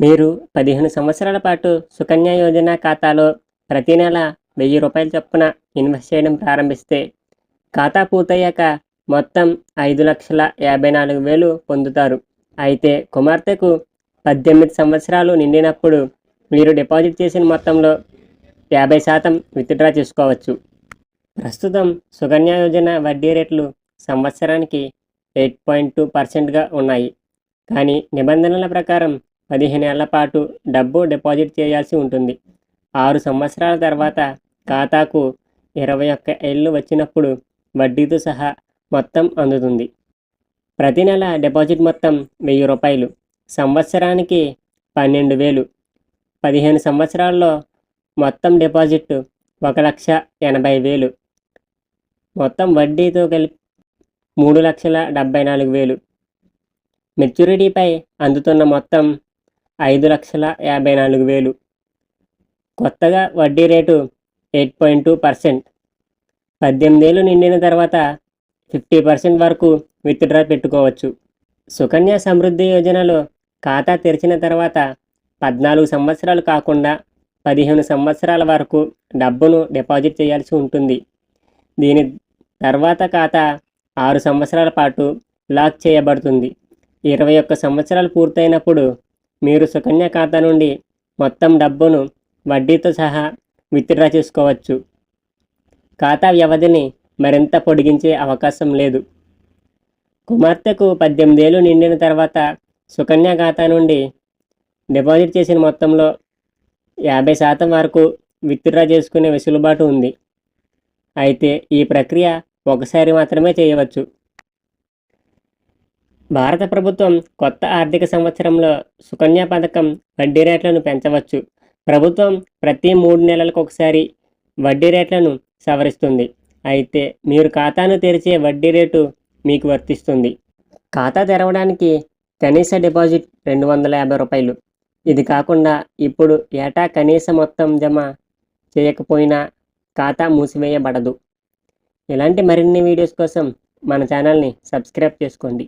మీరు 15 సంవత్సరాల పాటు సుకన్య యోజన ఖాతాలో ప్రతి నెల రూ. 1000 చొప్పున ఇన్వెస్ట్ చేయడం ప్రారంభిస్తే, ఖాతా పూర్తయ్యాక మొత్తం 5,54,000 పొందుతారు. అయితే కుమార్తెకు 18 సంవత్సరాలు నిండినప్పుడు మీరు డిపాజిట్ చేసిన మొత్తంలో 50% విత్‌డ్రా చేసుకోవచ్చు. ప్రస్తుతం సుకన్య యోజన వడ్డీ రేట్లు సంవత్సరానికి 8.2%గా ఉన్నాయి. కానీ నిబంధనల ప్రకారం 15 ఏళ్ల పాటు డబ్బు డిపాజిట్ చేయాల్సి ఉంటుంది. 6 సంవత్సరాల తర్వాత ఖాతాకు 21 ఏళ్లు వచ్చినప్పుడు వడ్డీతో సహా మొత్తం అందుతుంది. ప్రతి నెల డిపాజిట్ మొత్తం రూ. 1000, సంవత్సరానికి 12,000. 15 సంవత్సరాల్లో మొత్తం డిపాజిట్ 1,80,000. మొత్తం వడ్డీతో కలిపి 3,74,000. మెచ్యూరిటీపై అందుతున్న మొత్తం 5,54,000. కొత్తగా వడ్డీ రేటు 8.2%. 18 ఏళ్లు నిండిన తర్వాత 50% వరకు విత్‌డ్రా పెట్టుకోవచ్చు. సుకన్య సమృద్ధి యోజనలో ఖాతా తెరిచిన తర్వాత 14 సంవత్సరాలు కాకుండా 15 సంవత్సరాల వరకు డబ్బును డిపాజిట్ చేయాల్సి ఉంటుంది. దీని తర్వాత ఖాతా 6 సంవత్సరాల పాటు లాక్ చేయబడుతుంది. 21 సంవత్సరాలు పూర్తయినప్పుడు మీరు సుకన్య ఖాతా నుండి మొత్తం డబ్బును వడ్డీతో సహా విత్‌డ్రా చేసుకోవచ్చు. ఖాతా వ్యవధిని మరింత పొడిగించే అవకాశం లేదు. కుమార్తెకు 18 ఏళ్లు నిండిన తర్వాత సుకన్య ఖాతా నుండి డిపాజిట్ చేసిన మొత్తంలో 50% వరకు విత్‌డ్రా చేసుకునే వెసులుబాటు ఉంది. అయితే ఈ ప్రక్రియ ఒకసారి మాత్రమే చేయవచ్చు. భారత ప్రభుత్వం కొత్త ఆర్థిక సంవత్సరంలో సుకన్య పథకం వడ్డీ రేట్లను పెంచవచ్చు. ప్రభుత్వం ప్రతి 3 నెలలకు ఒకసారి వడ్డీ రేట్లను సవరిస్తుంది. అయితే మీరు ఖాతాను తెరిచే వడ్డీ రేటు మీకు వర్తిస్తుంది. ఖాతా తెరవడానికి కనీస డిపాజిట్ రూ. 250. ఇది కాకుండా ఇప్పుడు ఏటా కనీస మొత్తం జమ చేయకపోయినా ఖాతా మూసివేయబడదు. ఇలాంటి మరిన్ని వీడియోస్ కోసం మన ఛానల్ని సబ్స్క్రైబ్ చేసుకోండి.